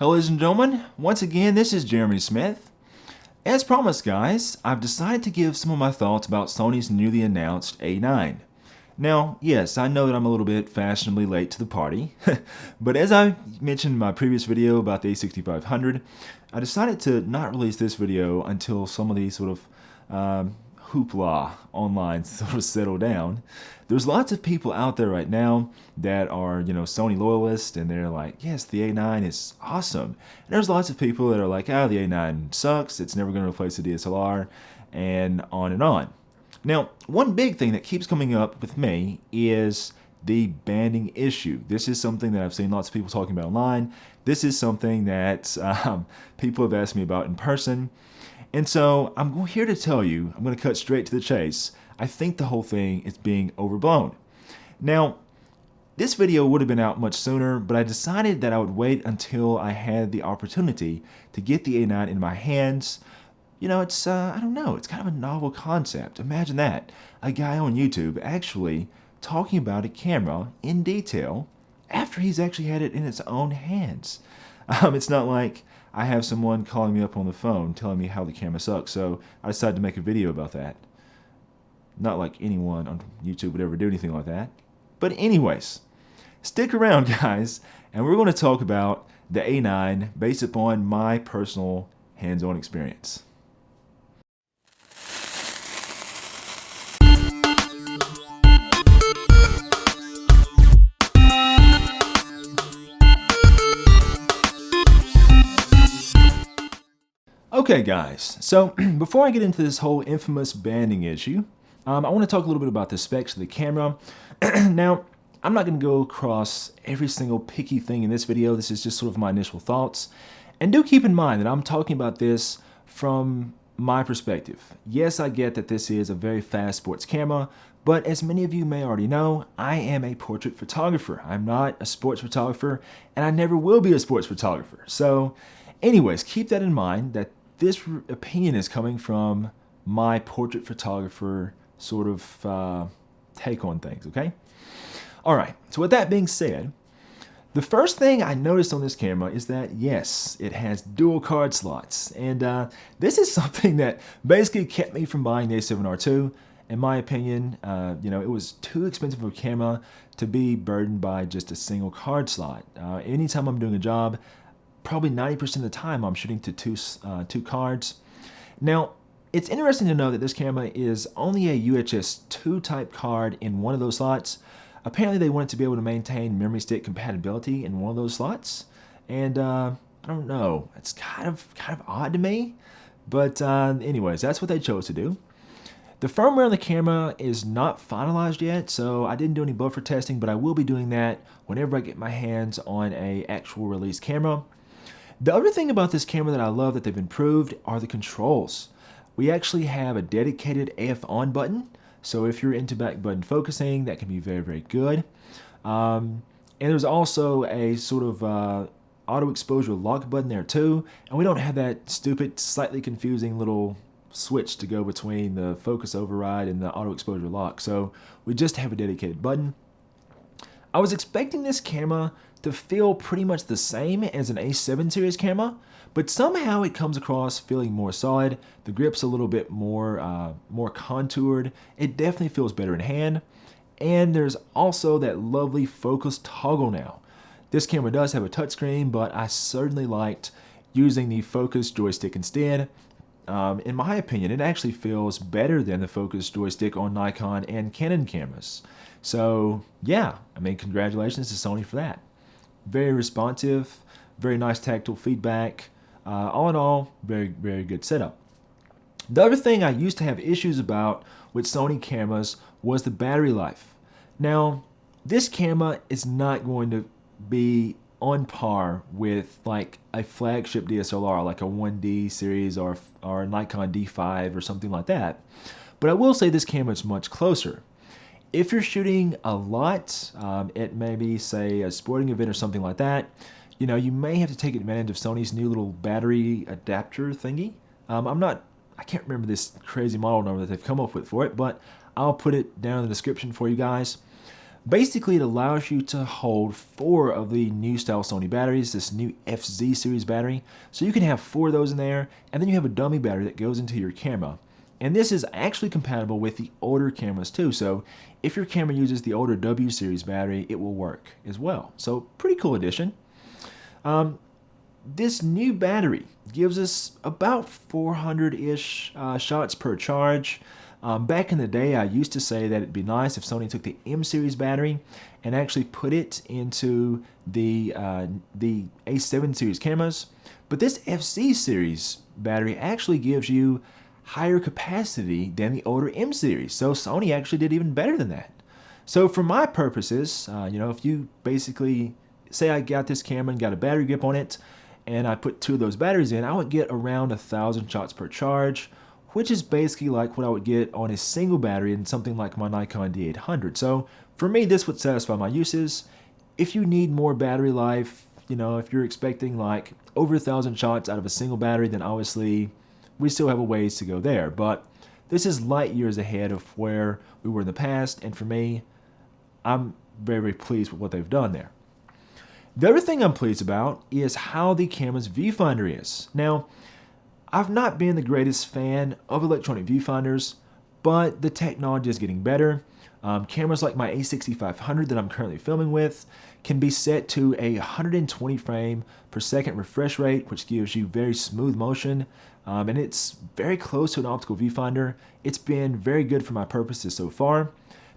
Hello ladies and gentlemen, once again this is Jeremy Smith. As promised guys, I've decided to give some of my thoughts about Sony's newly announced A9. Now, yes, I know that I'm a little bit fashionably late to the party, but as I mentioned in my previous video about the A6500, I decided to not release this video until some of these sort of hoopla online sort of settle down. There's lots of people out there right now that are, Sony loyalists, and they're like, yes, the A9 is awesome. And there's lots of people that are like, the A9 sucks, it's never going to replace the DSLR, and on and on. Now, one big thing that keeps coming up with me is the banding issue. This is something that I've seen lots of people talking about online. This is something that people have asked me about in person. And so I'm here to tell you, I'm going to cut straight to the chase. I think the whole thing is being overblown. Now, this video would have been out much sooner, but I decided that I would wait until I had the opportunity to get the A9 in my hands. It's, I don't know, it's kind of a novel concept. Imagine that. A guy on YouTube actually talking about a camera in detail after he's actually had it in his own hands. It's not like I have someone calling me up on the phone telling me how the camera sucks, so I decided to make a video about that. Not like anyone on YouTube would ever do anything like that. But anyways, stick around guys, and we're going to talk about the A9 based upon my personal hands-on experience. Okay guys, so before I get into this whole infamous banding issue, I want to talk a little bit about the specs of the camera. Now, I'm not going to go across every single picky thing in this video. This is just sort of my initial thoughts. And do keep in mind that I'm talking about this from my perspective. Yes, I get that this is a very fast sports camera, but as many of you may already know, I am a portrait photographer. I'm not a sports photographer, and I never will be a sports photographer. So anyways, keep that in mind, that this opinion is coming from my portrait photographer sort of take on things, okay? All right, so with that being said, the first thing I noticed on this camera is that, yes, it has dual card slots. And this is something that basically kept me from buying the A7RII. In my opinion, it was too expensive of a camera to be burdened by just a single card slot. Anytime I'm doing a job, probably 90% of the time I'm shooting to two cards. Now, it's interesting to know that this camera is only a UHS-II type card in one of those slots. Apparently they wanted to be able to maintain memory stick compatibility in one of those slots. And I don't know, it's kind of odd to me. But anyways, that's what they chose to do. The firmware on the camera is not finalized yet, so I didn't do any buffer testing, but I will be doing that whenever I get my hands on an actual release camera. The other thing about this camera that I love that they've improved are the controls. We actually have a dedicated AF-On button, so if you're into back button focusing, that can be very, very good. And there's also a sort of auto exposure lock button there too, and we don't have that stupid, slightly confusing little switch to go between the focus override and the auto exposure lock, so we just have a dedicated button. I was expecting this camera to feel pretty much the same as an A7 series camera, but somehow it comes across feeling more solid. The grip's a little bit more contoured. It definitely feels better in hand, and there's also that lovely focus toggle now. This camera does have a touchscreen, but I certainly liked using the focus joystick instead. In my opinion, it actually feels better than the focus joystick on Nikon and Canon cameras. So yeah, congratulations to Sony for that. Very responsive, very nice tactile feedback. All in all, very, very good setup. The other thing I used to have issues about with Sony cameras was the battery life. Now, this camera is not going to be on par with like a flagship DSLR, like a 1D series or a Nikon D5 or something like that. But I will say this camera is much closer. If you're shooting a lot at maybe, say, a sporting event or something like that, you may have to take advantage of Sony's new little battery adapter thingy. I can't remember this crazy model number that they've come up with for it, but I'll put it down in the description for you guys. Basically, it allows you to hold 4 of the new style Sony batteries, this new FZ series battery. So you can have 4 of those in there, and then you have a dummy battery that goes into your camera. And this is actually compatible with the older cameras too. So if your camera uses the older W series battery, it will work as well. So pretty cool addition. This new battery gives us about 400-ish shots per charge. Back in the day, I used to say that it'd be nice if Sony took the M series battery and actually put it into the A7 series cameras. But this FC series battery actually gives you higher capacity than the older M series. So Sony actually did even better than that. So for my purposes, if you basically say I got this camera and got a battery grip on it, and I put 2 of those batteries in, I would get around 1,000 shots per charge, which is basically like what I would get on a single battery in something like my Nikon D800. So for me, this would satisfy my uses. If you need more battery life, if you're expecting like over 1,000 shots out of a single battery, then obviously we still have a ways to go there. But this is light years ahead of where we were in the past, and for me, I'm very, very pleased with what they've done there. The other thing I'm pleased about is how the camera's viewfinder is. Now, I've not been the greatest fan of electronic viewfinders, but the technology is getting better. Cameras like my A6500 that I'm currently filming with can be set to a 120 frame per second refresh rate, which gives you very smooth motion, and it's very close to an optical viewfinder. It's been very good for my purposes so far.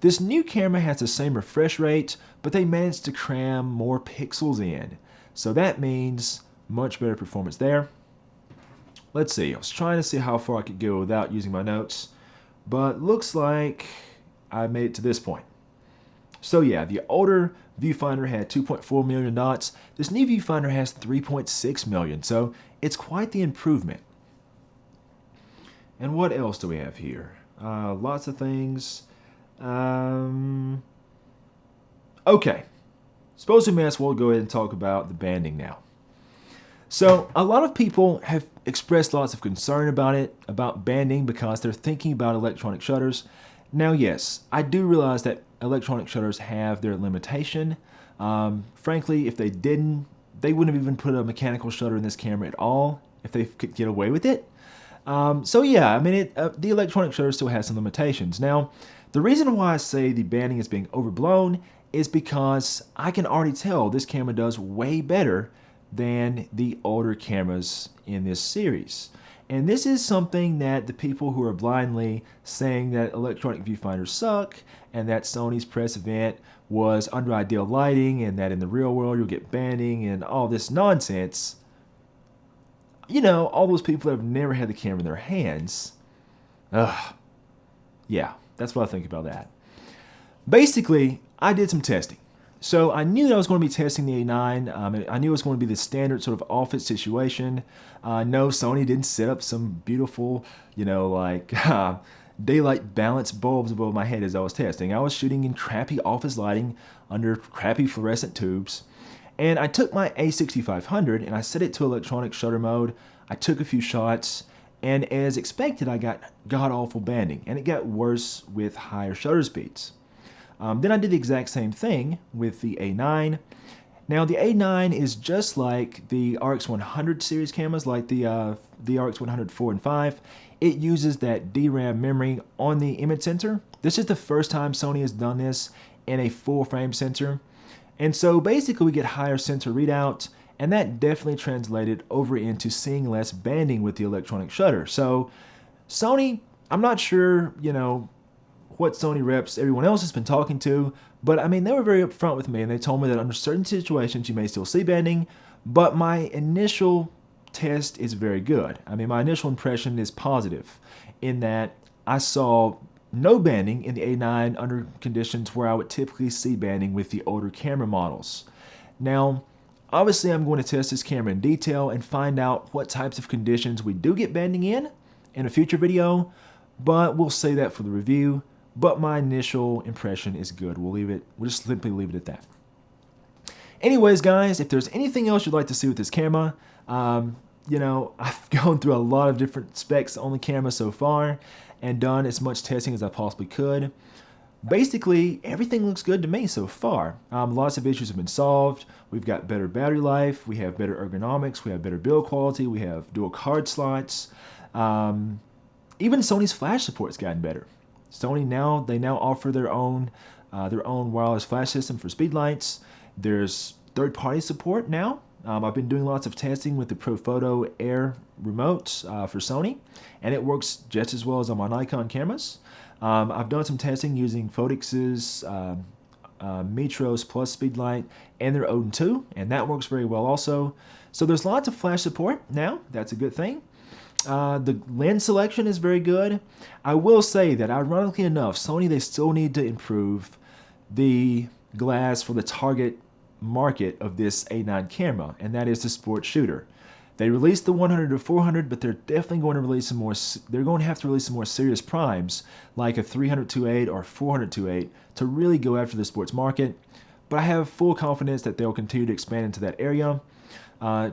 This new camera has the same refresh rate, but they managed to cram more pixels in. So that means much better performance there. Let's see, I was trying to see how far I could go without using my notes, but looks like I made it to this point. So yeah, the older viewfinder had 2.4 million dots. This new viewfinder has 3.6 million, so it's quite the improvement. And what else do we have here? Lots of things. Okay, suppose we may as well go ahead and talk about the banding now. So a lot of people have expressed lots of concern about banding because they're thinking about electronic shutters. Now yes, I do realize that electronic shutters have their limitation. Frankly, if they didn't, they wouldn't have even put a mechanical shutter in this camera at all if they could get away with it. So yeah, I mean, the electronic shutter still has some limitations. Now, the reason why I say the banding is being overblown is because I can already tell this camera does way better than the older cameras in this series. And this is something that the people who are blindly saying that electronic viewfinders suck and that Sony's press event was under ideal lighting and that in the real world you'll get banding and all this nonsense, all those people that have never had the camera in their hands, yeah, that's what I think about that. Basically, I did some testing. So I knew that I was going to be testing the A9. I knew it was going to be the standard sort of office situation. No, Sony didn't set up some beautiful, daylight balance bulbs above my head as I was testing. I was shooting in crappy office lighting under crappy fluorescent tubes. And I took my A6500 and I set it to electronic shutter mode. I took a few shots, and as expected, I got god-awful banding, and it got worse with higher shutter speeds. Then I did the exact same thing with the A9. Now the A9 is just like the RX100 series cameras, like the RX100 4 and 5. It uses that DRAM memory on the image sensor. This is the first time Sony has done this in a full frame sensor. And so basically we get higher sensor readout, and that definitely translated over into seeing less banding with the electronic shutter. So Sony, I'm not sure, what Sony reps everyone else has been talking to, but I mean, they were very upfront with me and they told me that under certain situations you may still see banding, but my initial test is very good. I mean, my initial impression is positive in that I saw no banding in the A9 under conditions where I would typically see banding with the older camera models. Now, obviously I'm going to test this camera in detail and find out what types of conditions we do get banding in a future video, but we'll say that for the review. But my initial impression is good. We'll just simply leave it at that. Anyways, guys, if there's anything else you'd like to see with this camera, I've gone through a lot of different specs on the camera so far and done as much testing as I possibly could. basically everything looks good to me so far. Lots of issues have been solved. We've got better battery life, we have better ergonomics, we have better build quality, we have dual card slots. Even Sony's flash support's gotten better. Sony now offer their own wireless flash system for speedlights. There's third-party support now. I've been doing lots of testing with the Profoto Air remote for Sony, and it works just as well as on my Nikon cameras. I've done some testing using Photix's Metros Plus Speedlight and their Odin 2, and that works very well also. So there's lots of flash support now. That's a good thing. The lens selection is very good. I will say that ironically enough, Sony, they still need to improve the glass for the target market of this A9 camera, and that is the sports shooter. They released the 100 to 400, but they're definitely going to release some more. They're going to have to release some more serious primes, like a 300-2.8 or 400-2.8, to really go after the sports market. But I have full confidence that they'll continue to expand into that area.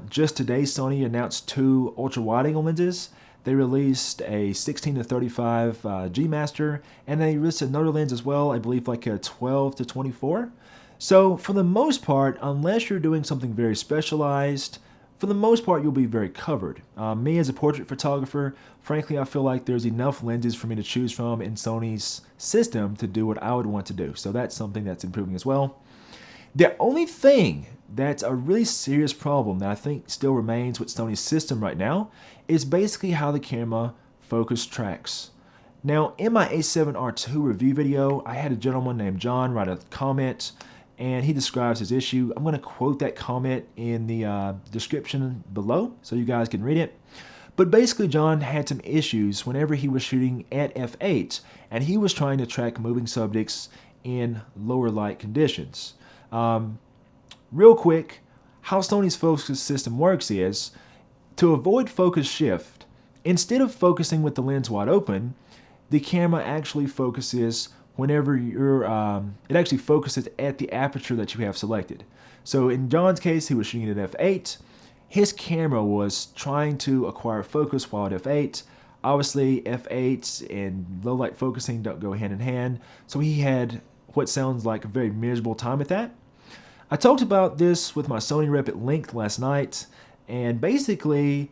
Just today, Sony announced 2 ultra-wide angle lenses. They released a 16 to 35 G Master, and they released another lens as well, I believe like a 12 to 24. So for the most part, unless you're doing something very specialized, for the most part, you'll be very covered. Me as a portrait photographer, frankly, I feel like there's enough lenses for me to choose from in Sony's system to do what I would want to do. So that's something that's improving as well. The only thing that's a really serious problem that I think still remains with Sony's system right now is basically how the camera focus tracks. Now, in my A7RII review video, I had a gentleman named John write a comment, and he describes his issue. I'm going to quote that comment in the description below so you guys can read it. But basically, John had some issues whenever he was shooting at f8, and he was trying to track moving subjects in lower light conditions. Real quick, how Sony's focus system works is, to avoid focus shift, instead of focusing with the lens wide open, the camera actually focuses whenever it actually focuses at the aperture that you have selected. So in John's case, he was shooting at f8. His camera was trying to acquire focus while at f8. Obviously, f8 and low light focusing don't go hand in hand, so he had what sounds like a very miserable time at that. I talked about this with my Sony rep at length last night, and basically,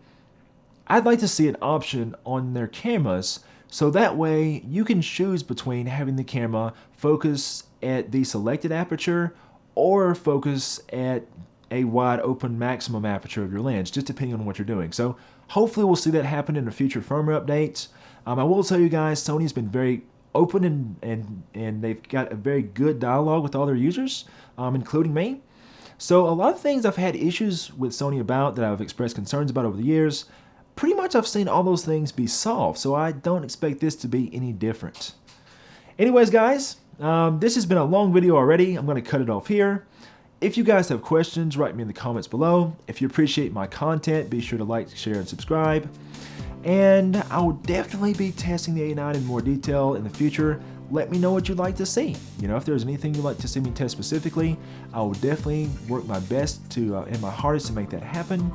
I'd like to see an option on their cameras so that way you can choose between having the camera focus at the selected aperture or focus at a wide open maximum aperture of your lens, just depending on what you're doing. So hopefully we'll see that happen in a future firmware update. I will tell you guys, Sony's been very open and they've got a very good dialogue with all their users, including me. So a lot of things I've had issues with Sony about that I've expressed concerns about over the years, pretty much I've seen all those things be solved, so I don't expect this to be any different. Anyways, guys, this has been a long video already. I'm going to cut it off here. If you guys have questions, write me in the comments below. If you appreciate my content, be sure to like, share, and subscribe. And I will definitely be testing the A9 in more detail in the future. Let me know what you'd like to see. You know, if there's anything you'd like to see me test specifically, I will definitely work my best to and my hardest to make that happen.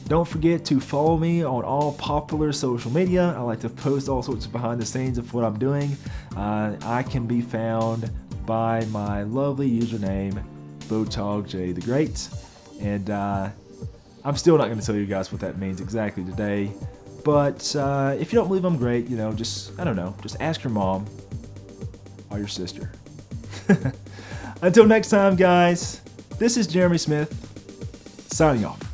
Don't forget to follow me on all popular social media. I like to post all sorts of behind the scenes of what I'm doing. I can be found by my lovely username, Photog the Great. And I'm still not going to tell you guys what that means exactly today. But if you don't believe I'm great, you know, just ask your mom or your sister. Until next time, guys, this is Jeremy Smith, signing off.